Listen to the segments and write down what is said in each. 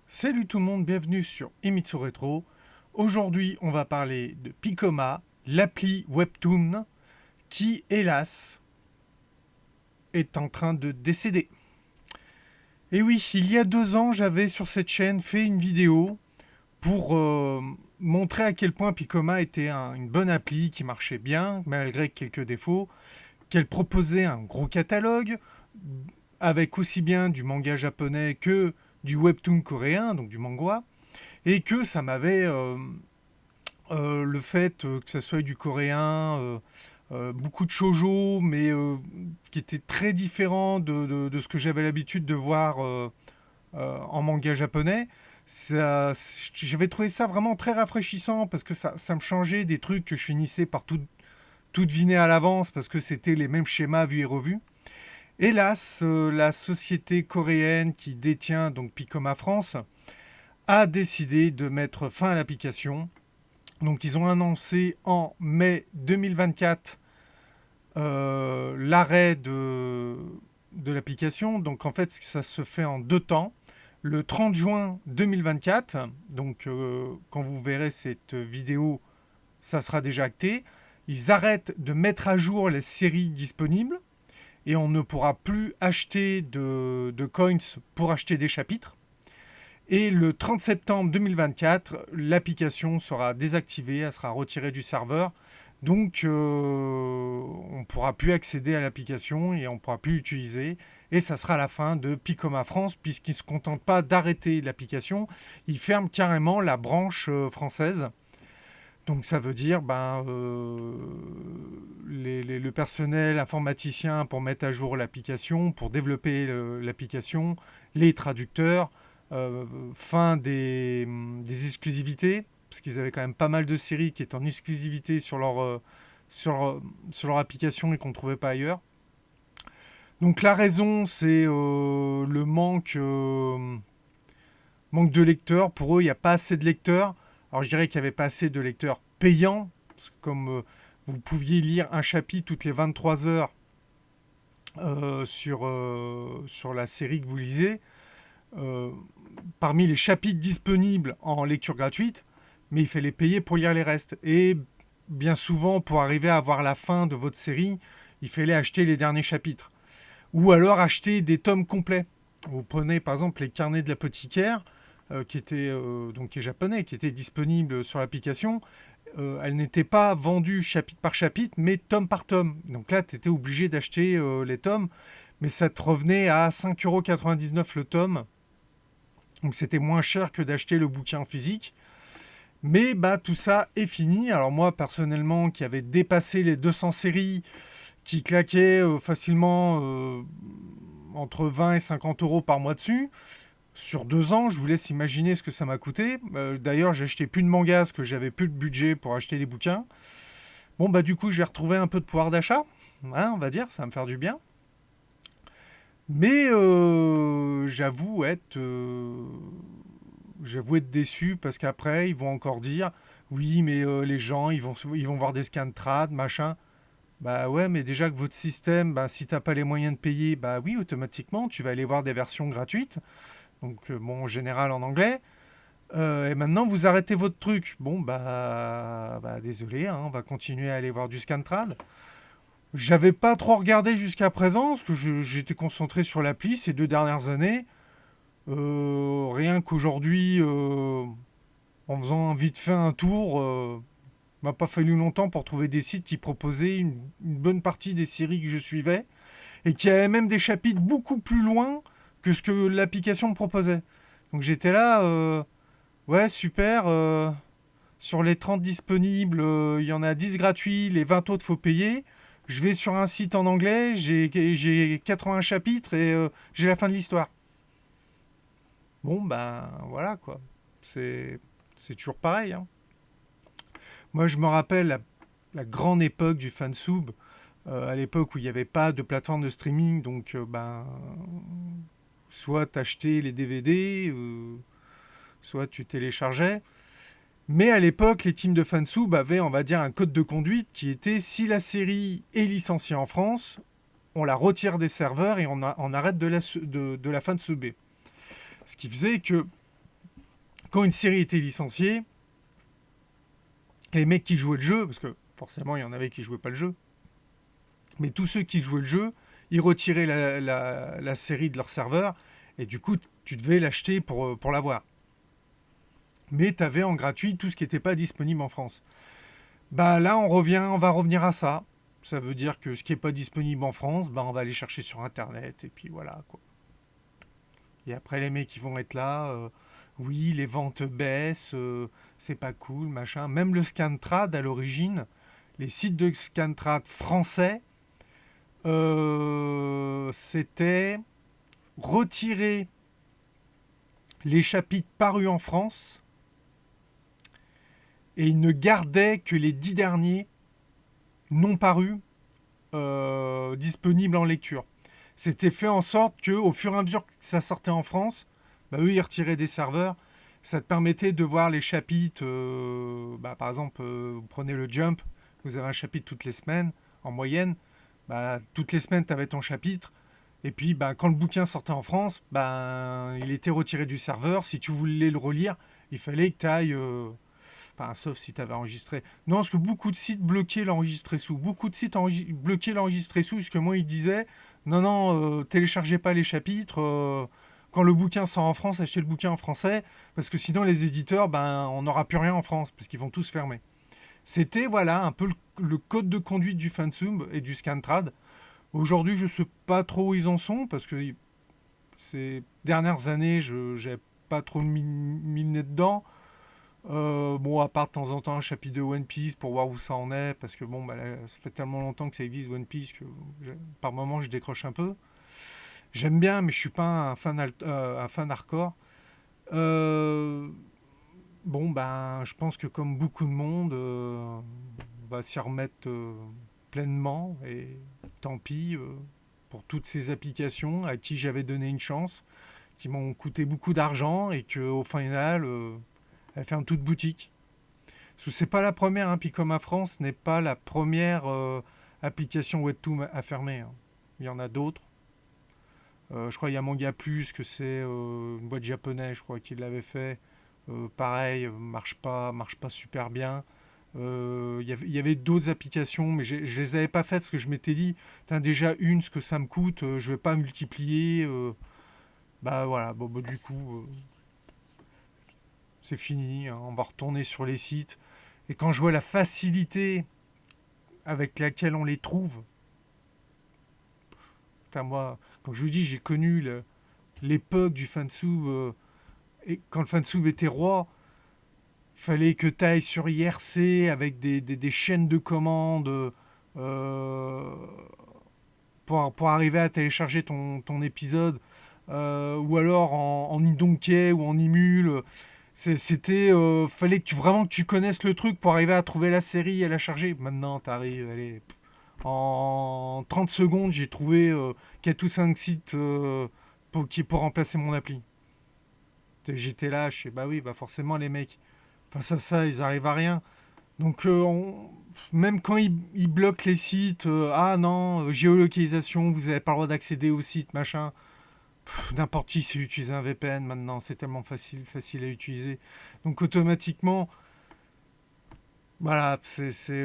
Salut tout le monde, bienvenue sur Emitsu Retro. Aujourd'hui, on va parler de Picoma, l'appli Webtoon, qui, hélas, est en train de décéder. Et oui, il y a 2 ans, j'avais sur cette chaîne fait une vidéo pour montrer à quel point Picoma était une bonne appli qui marchait bien, malgré quelques défauts, qu'elle proposait un gros catalogue, avec aussi bien du manga japonais que du webtoon coréen, donc du manga, et que ça m'avait le fait que ça soit du coréen, beaucoup de shoujo, mais qui était très différent de ce que j'avais l'habitude de voir en manga japonais. J'avais trouvé ça vraiment très rafraîchissant parce que ça me changeait des trucs que je finissais par tout deviner à l'avance parce que c'était les mêmes schémas vus et revus. Hélas, la société coréenne qui détient donc Picoma France a décidé de mettre fin à l'application. Donc ils ont annoncé en mai 2024 l'arrêt de l'application. Donc en fait ça se fait en 2 temps. Le 30 juin 2024, donc quand vous verrez cette vidéo, ça sera déjà acté. Ils arrêtent de mettre à jour les séries disponibles et on ne pourra plus acheter de coins pour acheter des chapitres. Et le 30 septembre 2024, l'application sera désactivée, elle sera retirée du serveur. Donc on ne pourra plus accéder à l'application et on ne pourra plus l'utiliser. Et ça sera la fin de Picoma France, puisqu'ils ne se contentent pas d'arrêter l'application, ils ferment carrément la branche française. Donc ça veut dire le personnel informaticien pour mettre à jour l'application, pour développer l'application, les traducteurs, fin des exclusivités, parce qu'ils avaient quand même pas mal de séries qui étaient en exclusivité sur leur application et qu'on ne trouvait pas ailleurs. Donc la raison, c'est le manque de lecteurs. Pour eux, il n'y a pas assez de lecteurs. Alors je dirais qu'il n'y avait pas assez de lecteurs payants, parce que comme vous pouviez lire un chapitre toutes les 23 heures sur la série que vous lisez, parmi les chapitres disponibles en lecture gratuite, mais il fallait payer pour lire les restes. Et bien souvent, pour arriver à voir la fin de votre série, il fallait acheter les derniers chapitres. Ou alors acheter des tomes complets. Vous prenez par exemple les carnets de l'apothicaire, qui est japonais, qui était disponible sur l'application. Elle n'était pas vendue chapitre par chapitre, mais tome par tome. Donc là, tu étais obligé d'acheter les tomes, mais ça te revenait à 5,99 € le tome. Donc c'était moins cher que d'acheter le bouquin physique. Mais tout ça est fini. Alors moi, personnellement, qui avait dépassé les 200 séries, qui claquait facilement entre 20 et 50 € par mois dessus, sur 2 ans, je vous laisse imaginer ce que ça m'a coûté. D'ailleurs, j'ai acheté plus de mangas parce que j'avais plus de budget pour acheter des bouquins. Bon, du coup, je vais retrouver un peu de pouvoir d'achat, hein, on va dire, ça va me faire du bien. Mais j'avoue être déçu parce qu'après, ils vont encore dire oui, mais les gens, ils vont voir des scans trad, machin. Bah ouais, mais déjà que votre système, si t'as pas les moyens de payer, oui, automatiquement, tu vas aller voir des versions gratuites. Donc, bon, en général en anglais. Et maintenant, vous arrêtez votre truc. Bon, désolé, hein, on va continuer à aller voir du Scantrad. J'avais pas trop regardé jusqu'à présent, parce que j'étais concentré sur l'appli ces 2 dernières années. Rien qu'aujourd'hui, en faisant vite fait un tour, m'a pas fallu longtemps pour trouver des sites qui proposaient une bonne partie des séries que je suivais et qui avaient même des chapitres beaucoup plus loin que ce que l'application me proposait. Donc j'étais là, ouais, super. Sur les 30 disponibles, il y en a 10 gratuits, les 20 autres, faut payer. Je vais sur un site en anglais, j'ai 80 chapitres et j'ai la fin de l'histoire. Bon, voilà quoi. C'est toujours pareil, hein. Moi, je me rappelle la grande époque du fansub, à l'époque où il n'y avait pas de plateforme de streaming, donc soit t'achetais les DVD, soit tu téléchargeais. Mais à l'époque, les teams de fansub avaient, on va dire, un code de conduite qui était si la série est licenciée en France, on la retire des serveurs et on arrête de la fansubber. Ce qui faisait que Quand une série était licenciée, les mecs qui jouaient le jeu, parce que forcément il y en avait qui jouaient pas le jeu, mais tous ceux qui jouaient le jeu, ils retiraient la série de leur serveur, et du coup tu devais l'acheter pour l'avoir. Mais tu avais en gratuit tout ce qui n'était pas disponible en France. Bah là on va revenir à ça. Ça veut dire que ce qui n'est pas disponible en France, bah on va aller chercher sur internet, et puis voilà quoi. Et après les mecs qui vont être là, oui les ventes baissent, c'est pas cool, machin. Même le Scantrad à l'origine, les sites de Scantrad français, c'était retirer les chapitres parus en France et ils ne gardaient que les 10 derniers non parus disponibles en lecture. C'était fait en sorte que, au fur et à mesure que ça sortait en France, bah, eux ils retiraient des serveurs. Ça te permettait de voir les chapitres. Par exemple, vous prenez le Jump, vous avez un chapitre toutes les semaines en moyenne. Bah, toutes les semaines, tu avais ton chapitre. Et puis, bah, quand le bouquin sortait en France, bah, il était retiré du serveur. Si tu voulais le relire, il fallait que tu ailles. Enfin, sauf si tu avais enregistré. Non, parce que beaucoup de sites bloquaient l'enregistré sous. Beaucoup de sites bloquaient l'enregistré sous, parce que moi, ils disaient non, non, téléchargez pas les chapitres. Quand le bouquin sort en France, achetez le bouquin en français, parce que sinon, les éditeurs, ben, on n'aura plus rien en France, parce qu'ils vont tous fermer. C'était, voilà, un peu le code de conduite du Fansub et du Scantrad. Aujourd'hui, je ne sais pas trop où ils en sont, parce que ces dernières années, je n'ai pas trop mis le nez dedans. Bon, à part de temps en temps un chapitre de One Piece pour voir où ça en est, parce que bon, bah, là, ça fait tellement longtemps que ça existe One Piece que par moment je décroche un peu. J'aime bien, mais je suis pas un fan hardcore. Euh, bon, ben, je pense que comme beaucoup de monde, on va s'y remettre pleinement, et tant pis pour toutes ces applications à qui j'avais donné une chance, qui m'ont coûté beaucoup d'argent et qu'au final, elles ferment toute boutique. Parce que c'est pas la première, hein, Picoma France n'est pas la première application Webtoon à fermer, hein. Il y en a d'autres. Je crois qu'il y a Manga Plus, que c'est une boîte japonaise, je crois, qui l'avait fait. Pareil, marche pas super bien. Y avait d'autres applications, mais je les avais pas faites parce que je m'étais dit, déjà une, ce que ça me coûte, je vais pas multiplier. Bah voilà, bon, bah, du coup, c'est fini, hein, on va retourner sur les sites. Et quand je vois la facilité avec laquelle on les trouve, moi, comme je vous dis, j'ai connu l'époque du fansub, et quand le fansub était roi, il fallait que tu ailles sur IRC avec des chaînes de commandes pour arriver à télécharger ton épisode, ou alors en idonkey ou en imul. C'était fallait que vraiment que tu connaisses le truc pour arriver à trouver la série et à la charger. Maintenant, t'arrives, allez, en 30 secondes, j'ai trouvé 4 ou 5 sites pour remplacer mon appli. J'étais là, je sais, bah oui, bah forcément, les mecs, face à ça, ils arrivent à rien. Donc, même quand ils bloquent les sites, ah non, géolocalisation, vous n'avez pas le droit d'accéder au site, machin. N'importe qui sait utiliser un VPN maintenant, c'est tellement facile à utiliser. Donc, automatiquement, voilà,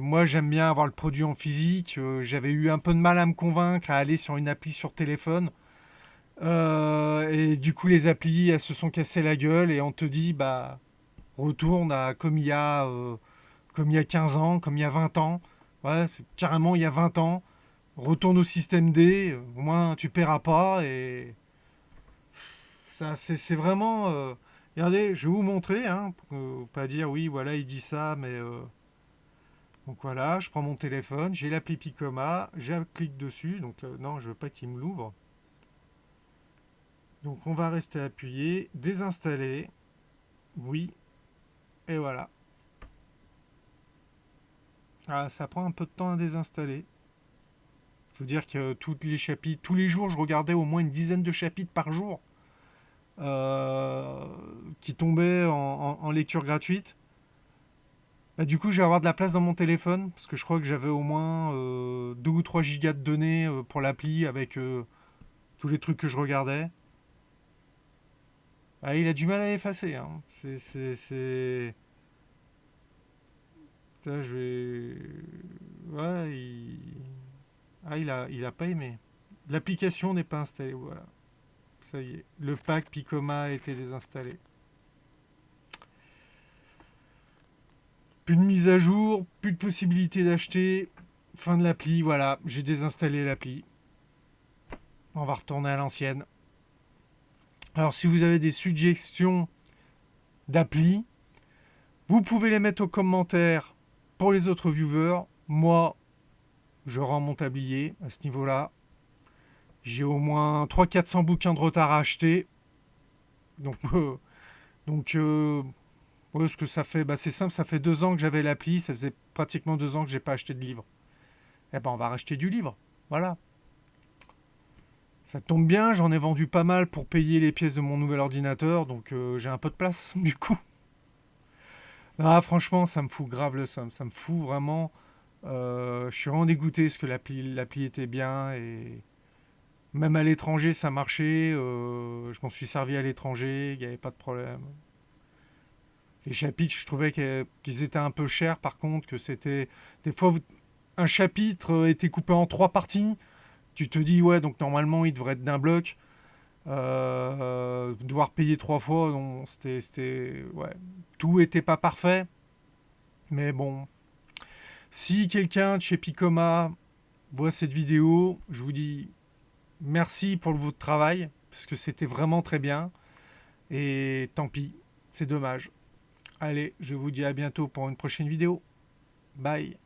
moi j'aime bien avoir le produit en physique. J'avais eu un peu de mal à me convaincre à aller sur une appli sur téléphone. Et du coup, les applis, elles se sont cassées la gueule et on te dit, bah, retourne à comme il y a 15 ans, comme il y a 20 ans. Ouais, c'est carrément il y a 20 ans. Retourne au système D, au moins tu paieras pas. Et ça, c'est vraiment. Regardez, je vais vous montrer, hein, pour pas dire oui, voilà, il dit ça, mais. Donc voilà, je prends mon téléphone, j'ai l'appli Picoma, je clique dessus, donc non, je veux pas qu'il me l'ouvre. Donc on va rester appuyé, désinstaller, oui, et voilà. Ah, ça prend un peu de temps à désinstaller. Faut dire que tous les jours, je regardais au moins une dizaine de chapitres par jour euh, qui tombaient en lecture gratuite. Bah, du coup, je vais avoir de la place dans mon téléphone parce que je crois que j'avais au moins 2 ou 3 gigas de données pour l'appli avec tous les trucs que je regardais. Ah, il a du mal à effacer, hein. C'est... Putain, je vais... Ouais, Ah, il a pas aimé. L'application n'est pas installée, voilà. Ça y est. Le pack Picoma a été désinstallé. Plus de mise à jour, plus de possibilité d'acheter. Fin de l'appli, voilà. J'ai désinstallé l'appli. On va retourner à l'ancienne. Alors, si vous avez des suggestions d'appli, vous pouvez les mettre aux commentaires pour les autres viewers. Moi, je rends mon tablier à ce niveau-là. J'ai au moins 300-400 bouquins de retard à acheter. Donc, ouais, ce que ça fait, bah, c'est simple, ça fait 2 ans que j'avais l'appli, ça faisait pratiquement 2 ans que j'ai pas acheté de livre. Eh ben, on va racheter du livre. Voilà. Ça tombe bien, j'en ai vendu pas mal pour payer les pièces de mon nouvel ordinateur, donc j'ai un peu de place, du coup. Ah, franchement, ça me fout grave le somme. Ça me fout vraiment. Je suis vraiment dégoûté parce que l'appli était bien et même à l'étranger, ça marchait. Je m'en suis servi à l'étranger, il n'y avait pas de problème. Les chapitres, je trouvais qu'ils étaient un peu chers par contre, que c'était. Des fois, un chapitre était coupé en 3 parties. Tu te dis, ouais, donc normalement, il devrait être d'un bloc. Devoir payer 3 fois, non, ouais. Tout était pas parfait, mais bon. Si quelqu'un de chez Picoma voit cette vidéo, je vous dis merci pour votre travail, parce que c'était vraiment très bien. Et tant pis, c'est dommage. Allez, je vous dis à bientôt pour une prochaine vidéo. Bye.